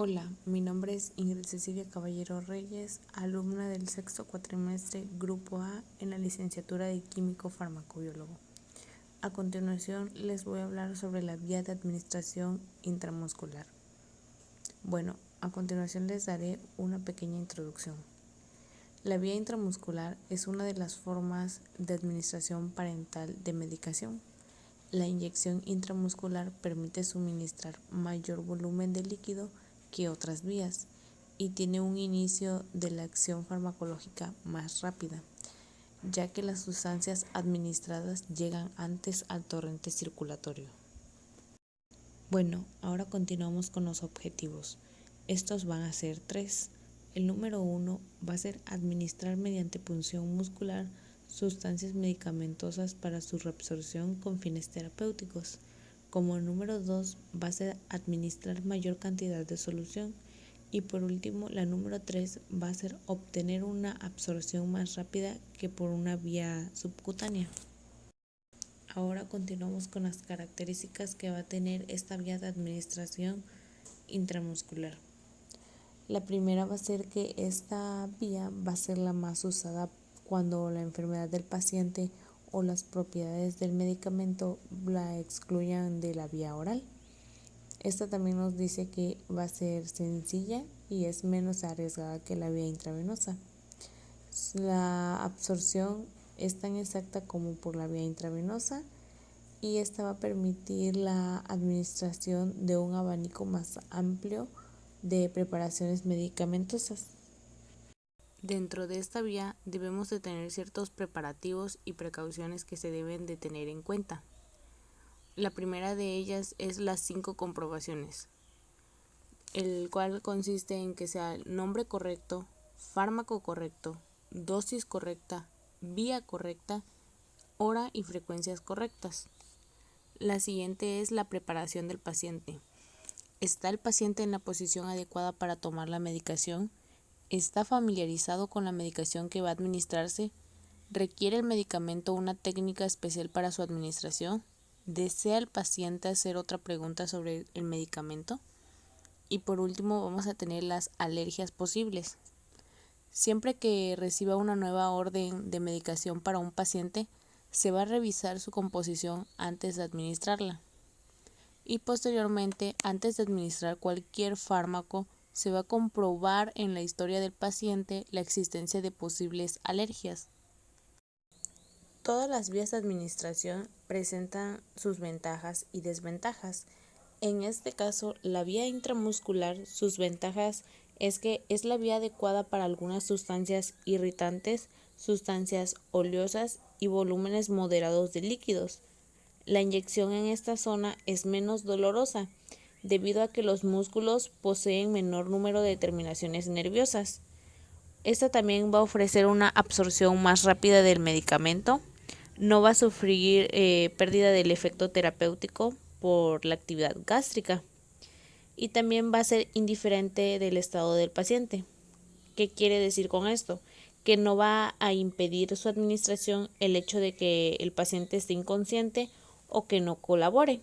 Hola, mi nombre es Ingrid Cecilia Caballero Reyes, alumna del sexto cuatrimestre Grupo A en la licenciatura de Químico Farmacobiólogo. A continuación les voy a hablar sobre la vía de administración intramuscular. A continuación les daré una pequeña introducción. La vía intramuscular es una de las formas de administración parenteral de medicación. La inyección intramuscular permite suministrar mayor volumen de líquido que otras vías y tiene un inicio de la acción farmacológica más rápida, ya que las sustancias administradas llegan antes al torrente circulatorio. Ahora continuamos con los objetivos. Estos van a ser 3. El número 1 va a ser administrar mediante punción muscular sustancias medicamentosas para su reabsorción con fines terapéuticos. Como el número 2 va a ser administrar mayor cantidad de solución. Y por último, la número 3 va a ser obtener una absorción más rápida que por una vía subcutánea. Ahora continuamos con las características que va a tener esta vía de administración intramuscular. La primera va a ser que esta vía va a ser la más usada cuando la enfermedad del paciente o las propiedades del medicamento la excluyan de la vía oral. Esta también nos dice que va a ser sencilla y es menos arriesgada que la vía intravenosa. La absorción es tan exacta como por la vía intravenosa y esta va a permitir la administración de un abanico más amplio de preparaciones medicamentosas. Dentro de esta vía debemos de tener ciertos preparativos y precauciones que se deben de tener en cuenta. La primera de ellas es las 5 comprobaciones, el cual consiste en que sea el nombre correcto, fármaco correcto, dosis correcta, vía correcta, hora y frecuencias correctas. La siguiente es la preparación del paciente. ¿Está el paciente en la posición adecuada para tomar la medicación? ¿Está familiarizado con la medicación que va a administrarse? ¿Requiere el medicamento una técnica especial para su administración? ¿Desea el paciente hacer otra pregunta sobre el medicamento? Y por último vamos a tener las alergias posibles. Siempre que reciba una nueva orden de medicación para un paciente, se va a revisar su composición antes de administrarla. Y posteriormente, antes de administrar cualquier fármaco, se va a comprobar en la historia del paciente la existencia de posibles alergias. Todas las vías de administración presentan sus ventajas y desventajas. En este caso, la vía intramuscular, sus ventajas es que es la vía adecuada para algunas sustancias irritantes, sustancias oleosas y volúmenes moderados de líquidos. La inyección en esta zona es menos dolorosa, debido a que los músculos poseen menor número de terminaciones nerviosas. Esta también va a ofrecer una absorción más rápida del medicamento, no va a sufrir pérdida del efecto terapéutico por la actividad gástrica y también va a ser indiferente del estado del paciente. ¿Qué quiere decir con esto? Que no va a impedir su administración el hecho de que el paciente esté inconsciente o que no colabore.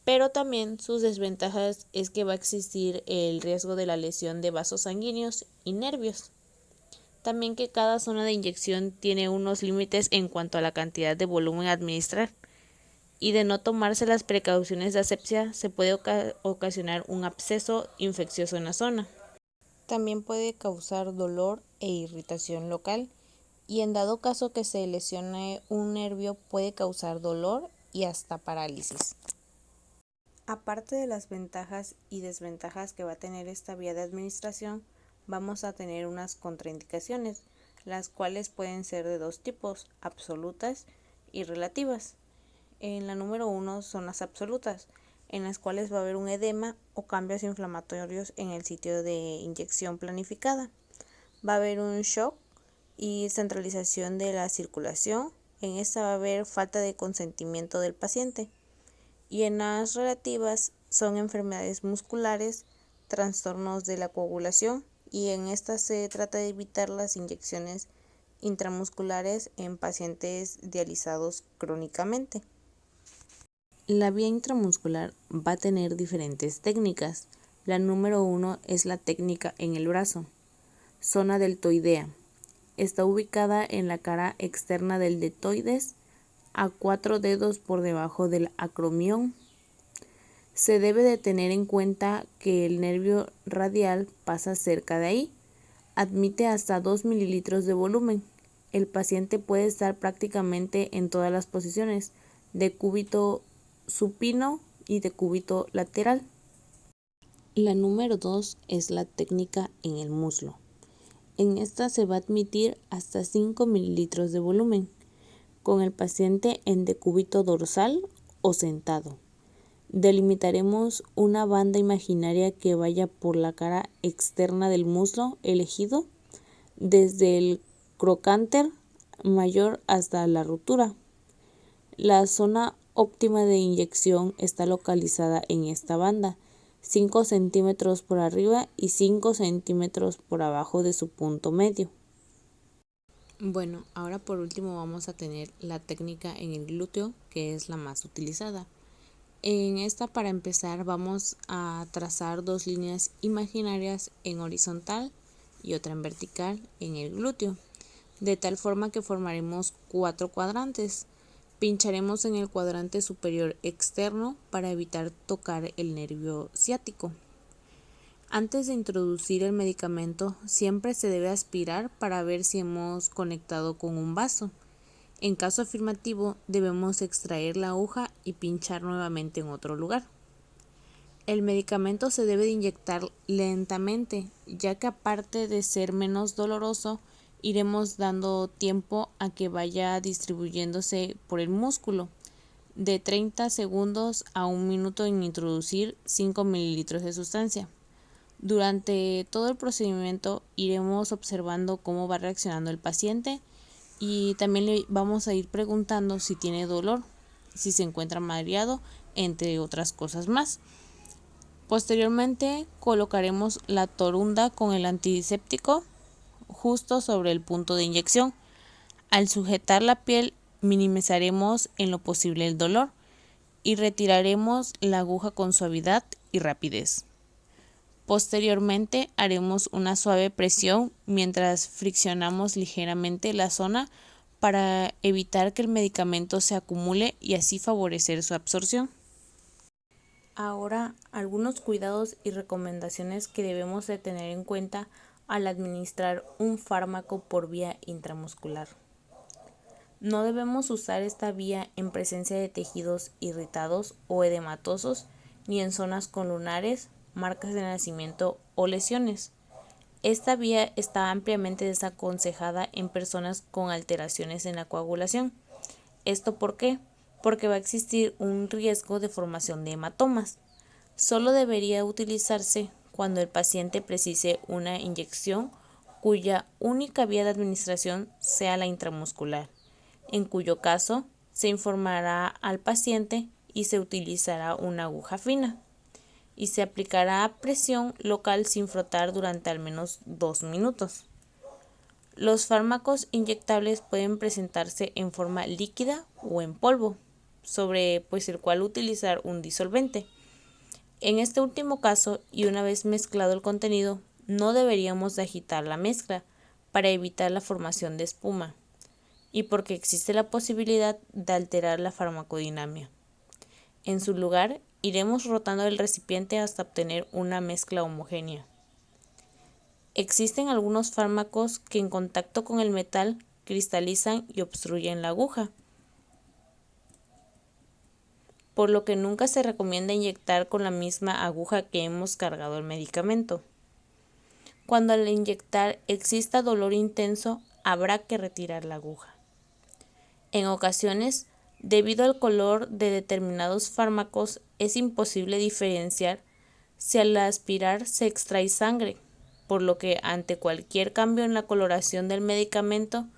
Pero también sus desventajas es que va a existir el riesgo de la lesión de vasos sanguíneos y nervios. También que cada zona de inyección tiene unos límites en cuanto a la cantidad de volumen a administrar. Y de no tomarse las precauciones de asepsia se puede ocasionar un absceso infeccioso en la zona. También puede causar dolor e irritación local y en dado caso que se lesione un nervio puede causar dolor y hasta parálisis. Aparte de las ventajas y desventajas que va a tener esta vía de administración, vamos a tener unas contraindicaciones, las cuales pueden ser de dos tipos, absolutas y relativas. En la número 1 son las absolutas, en las cuales va a haber un edema o cambios inflamatorios en el sitio de inyección planificada. Va a haber un shock y centralización de la circulación. En esta va a haber falta de consentimiento del paciente. Y en las relativas son enfermedades musculares, trastornos de la coagulación y en estas se trata de evitar las inyecciones intramusculares en pacientes dializados crónicamente. La vía intramuscular va a tener diferentes técnicas. La número 1 es la técnica en el brazo. Zona deltoidea. Está ubicada en la cara externa del deltoides, a 4 dedos por debajo del acromion. Se debe de tener en cuenta que el nervio radial pasa cerca de ahí. Admite hasta 2 mililitros de volumen. El paciente puede estar prácticamente en todas las posiciones, de cúbito supino y de cúbito lateral. La número 2 es la técnica en el muslo. En esta se va a admitir hasta 5 mililitros de volumen, con el paciente en decúbito dorsal o sentado. Delimitaremos una banda imaginaria que vaya por la cara externa del muslo elegido, desde el trocánter mayor hasta la rotura. La zona óptima de inyección está localizada en esta banda, 5 centímetros por arriba y 5 centímetros por abajo de su punto medio. Bueno, ahora por último vamos a tener la técnica en el glúteo, que es la más utilizada. En esta, para empezar, vamos a trazar 2 líneas imaginarias en horizontal y otra en vertical en el glúteo, de tal forma que formaremos 4 cuadrantes. Pincharemos en el cuadrante superior externo para evitar tocar el nervio ciático. Antes de introducir el medicamento, siempre se debe aspirar para ver si hemos conectado con un vaso. En caso afirmativo, debemos extraer la aguja y pinchar nuevamente en otro lugar. El medicamento se debe de inyectar lentamente, ya que aparte de ser menos doloroso, iremos dando tiempo a que vaya distribuyéndose por el músculo, de 30 segundos a 1 minuto en introducir 5 mililitros de sustancia. Durante todo el procedimiento iremos observando cómo va reaccionando el paciente y también le vamos a ir preguntando si tiene dolor, si se encuentra mareado, entre otras cosas más. Posteriormente colocaremos la torunda con el antiséptico justo sobre el punto de inyección. Al sujetar la piel minimizaremos en lo posible el dolor y retiraremos la aguja con suavidad y rapidez. Posteriormente haremos una suave presión mientras friccionamos ligeramente la zona para evitar que el medicamento se acumule y así favorecer su absorción. Ahora, algunos cuidados y recomendaciones que debemos de tener en cuenta al administrar un fármaco por vía intramuscular. No debemos usar esta vía en presencia de tejidos irritados o edematosos ni en zonas con lunares, marcas de nacimiento o lesiones. Esta vía está ampliamente desaconsejada en personas con alteraciones en la coagulación. ¿Esto por qué? Porque va a existir un riesgo de formación de hematomas. Solo debería utilizarse cuando el paciente precise una inyección cuya única vía de administración sea la intramuscular, en cuyo caso se informará al paciente y se utilizará una aguja fina y se aplicará presión local sin frotar durante al menos 2 minutos. Los fármacos inyectables pueden presentarse en forma líquida o en polvo, sobre el cual utilizar un disolvente. En este último caso, y una vez mezclado el contenido, no deberíamos de agitar la mezcla para evitar la formación de espuma y porque existe la posibilidad de alterar la farmacodinámica. En su lugar, iremos rotando el recipiente hasta obtener una mezcla homogénea. Existen algunos fármacos que en contacto con el metal cristalizan y obstruyen la aguja, por lo que nunca se recomienda inyectar con la misma aguja que hemos cargado el medicamento. Cuando al inyectar exista dolor intenso, habrá que retirar la aguja. En ocasiones, debido al color de determinados fármacos, es imposible diferenciar si al aspirar se extrae sangre, por lo que ante cualquier cambio en la coloración del medicamento,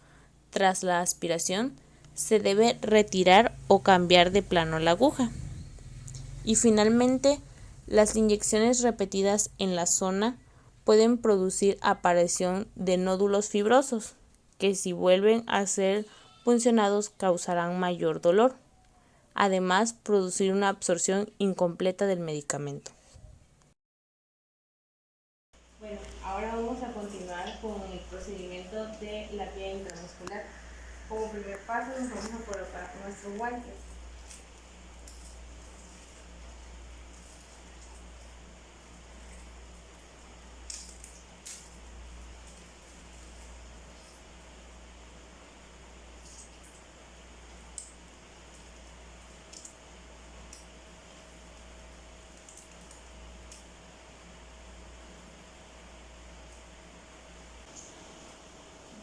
tras la aspiración, se debe retirar o cambiar de plano la aguja. Y finalmente, las inyecciones repetidas en la zona pueden producir aparición de nódulos fibrosos, que si vuelven a ser puncionados causarán mayor dolor. Además, producir una absorción incompleta del medicamento. Ahora vamos a continuar con el procedimiento de la vía intramuscular. Como primer paso nos vamos a colocar nuestros guantes.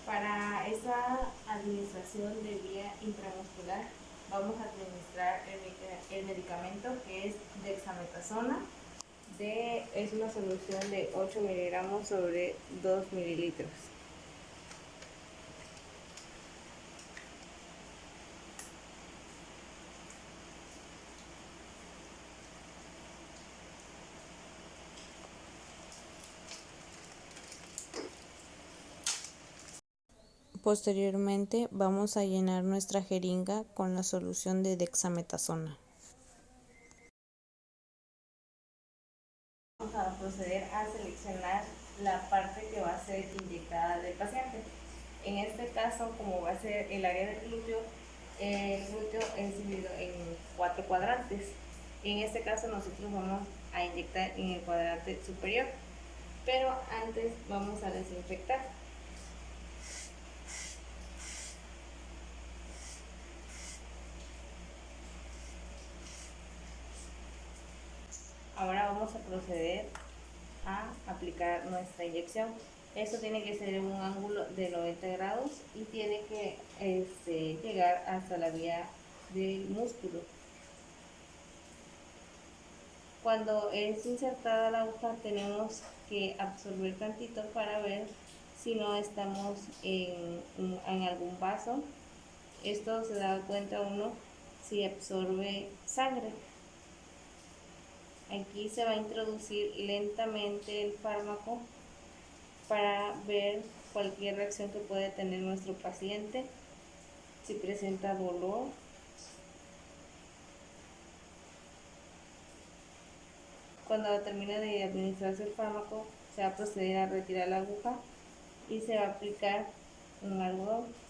Para esa administración de vía intramuscular vamos a administrar el medicamento que es dexametasona. Es una solución de 8 miligramos sobre 2 mililitros. Posteriormente vamos a llenar nuestra jeringa con la solución de dexametasona. Vamos a proceder a seleccionar la parte que va a ser inyectada del paciente. En este caso, como va a ser el área del glúteo, el glúteo es dividido en 4 cuadrantes. En este caso nosotros vamos a inyectar en el cuadrante superior, pero antes vamos a desinfectar. Ahora vamos a proceder a aplicar nuestra inyección. Esto tiene que ser en un ángulo de 90 grados y tiene que llegar hasta la vía del músculo. Cuando es insertada la aguja tenemos que absorber tantito para ver si no estamos en algún vaso. Esto se da cuenta uno si absorbe sangre. Aquí se va a introducir lentamente el fármaco para ver cualquier reacción que puede tener nuestro paciente, si presenta dolor. Cuando termine de administrarse el fármaco, se va a proceder a retirar la aguja y se va a aplicar un algodón.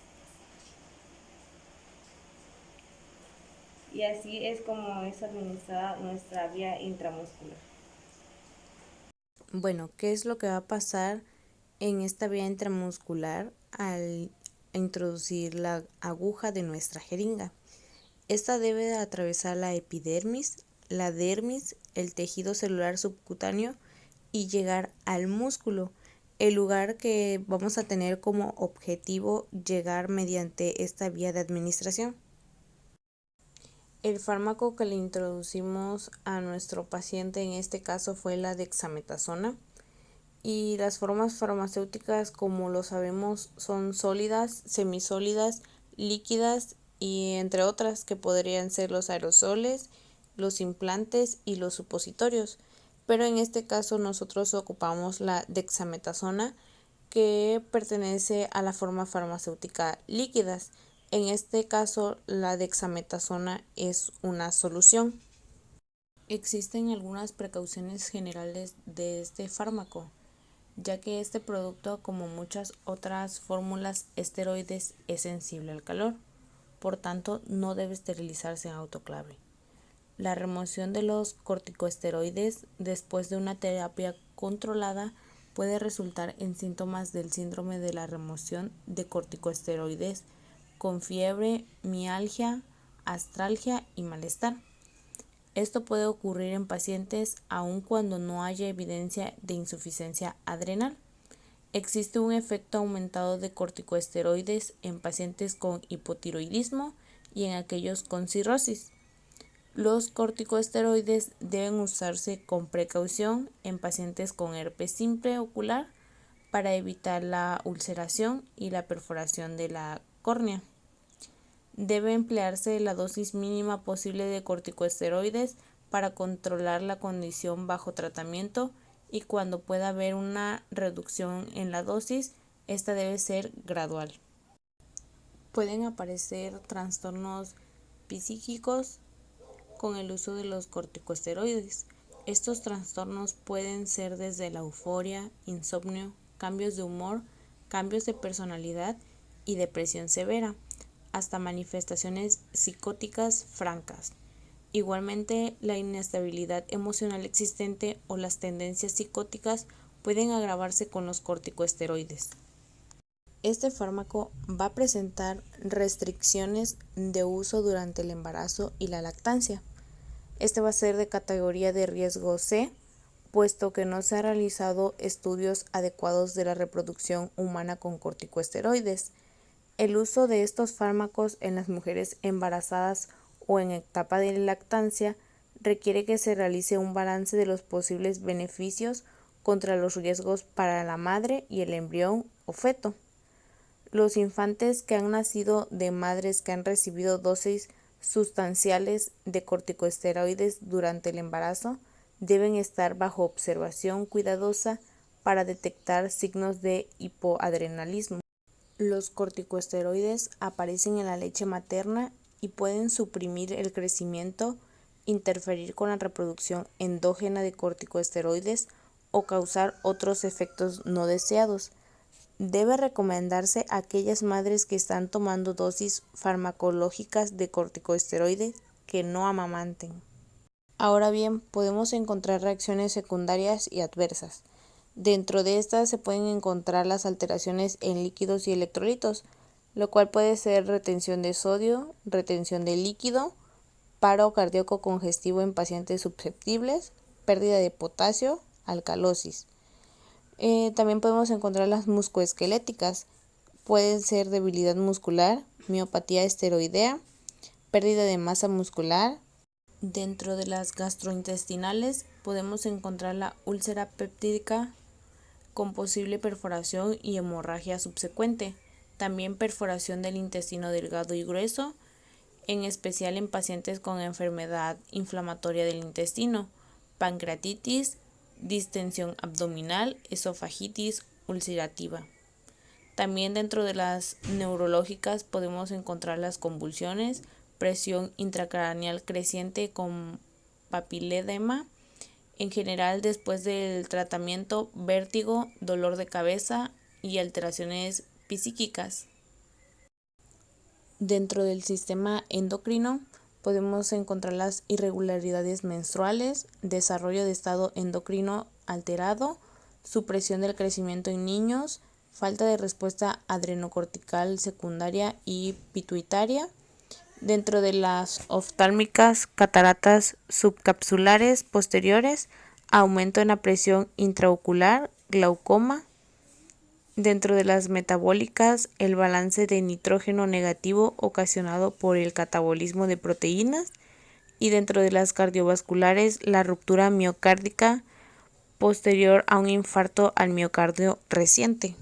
Y así es como es administrada nuestra vía intramuscular. Bueno, ¿qué es lo que va a pasar en esta vía intramuscular al introducir la aguja de nuestra jeringa? Esta debe de atravesar la epidermis, la dermis, el tejido celular subcutáneo y llegar al músculo, el lugar que vamos a tener como objetivo llegar mediante esta vía de administración. El fármaco que le introducimos a nuestro paciente en este caso fue la dexametasona y las formas farmacéuticas, como lo sabemos, son sólidas, semisólidas, líquidas y entre otras que podrían ser los aerosoles, los implantes y los supositorios. Pero en este caso nosotros ocupamos la dexametasona, que pertenece a la forma farmacéutica líquidas. En este caso, la dexametasona es una solución. Existen algunas precauciones generales de este fármaco, ya que este producto, como muchas otras fórmulas esteroides, es sensible al calor, por tanto no debe esterilizarse en autoclave. La remoción de los corticosteroides después de una terapia controlada puede resultar en síntomas del síndrome de la remoción de corticosteroides con fiebre, mialgia, astralgia y malestar. Esto puede ocurrir en pacientes aun cuando no haya evidencia de insuficiencia adrenal. Existe un efecto aumentado de corticosteroides en pacientes con hipotiroidismo y en aquellos con cirrosis. Los corticosteroides deben usarse con precaución en pacientes con herpes simple ocular para evitar la ulceración y la perforación de la córnea. Debe emplearse la dosis mínima posible de corticosteroides para controlar la condición bajo tratamiento, y cuando pueda haber una reducción en la dosis, esta debe ser gradual. Pueden aparecer trastornos psíquicos con el uso de los corticosteroides, Estos trastornos pueden ser desde la euforia, insomnio, cambios de humor, cambios de personalidad y depresión severa, hasta manifestaciones psicóticas francas. Igualmente, la inestabilidad emocional existente o las tendencias psicóticas pueden agravarse con los corticosteroides. Este fármaco va a presentar restricciones de uso durante el embarazo y la lactancia. Este va a ser de categoría de riesgo C, puesto que no se han realizado estudios adecuados de la reproducción humana con corticosteroides. El uso de estos fármacos en las mujeres embarazadas o en etapa de lactancia requiere que se realice un balance de los posibles beneficios contra los riesgos para la madre y el embrión o feto. Los infantes que han nacido de madres que han recibido dosis sustanciales de corticosteroides durante el embarazo deben estar bajo observación cuidadosa para detectar signos de hipoadrenalismo. Los corticosteroides aparecen en la leche materna y pueden suprimir el crecimiento, interferir con la reproducción endógena de corticosteroides o causar otros efectos no deseados. Debe recomendarse a aquellas madres que están tomando dosis farmacológicas de corticosteroides que no amamanten. Ahora bien, podemos encontrar reacciones secundarias y adversas. Dentro de estas se pueden encontrar las alteraciones en líquidos y electrolitos, lo cual puede ser retención de sodio, retención de líquido, paro cardíaco congestivo en pacientes susceptibles, pérdida de potasio, alcalosis. También podemos encontrar las musculoesqueléticas, pueden ser debilidad muscular, miopatía esteroidea, pérdida de masa muscular. Dentro de las gastrointestinales podemos encontrar la úlcera péptica con posible perforación y hemorragia subsecuente, también perforación del intestino delgado y grueso, en especial en pacientes con enfermedad inflamatoria del intestino, pancreatitis, distensión abdominal, esofagitis ulcerativa. También dentro de las neurológicas podemos encontrar las convulsiones, presión intracraneal creciente con papiledema, en general después del tratamiento, vértigo, dolor de cabeza y alteraciones psíquicas. Dentro del sistema endocrino podemos encontrar las irregularidades menstruales, desarrollo de estado endocrino alterado, supresión del crecimiento en niños, falta de respuesta adrenocortical secundaria y pituitaria. Dentro de las oftálmicas, cataratas subcapsulares posteriores, aumento en la presión intraocular, glaucoma. Dentro de las metabólicas, el balance de nitrógeno negativo ocasionado por el catabolismo de proteínas. Y dentro de las cardiovasculares, la ruptura miocárdica posterior a un infarto al miocardio reciente.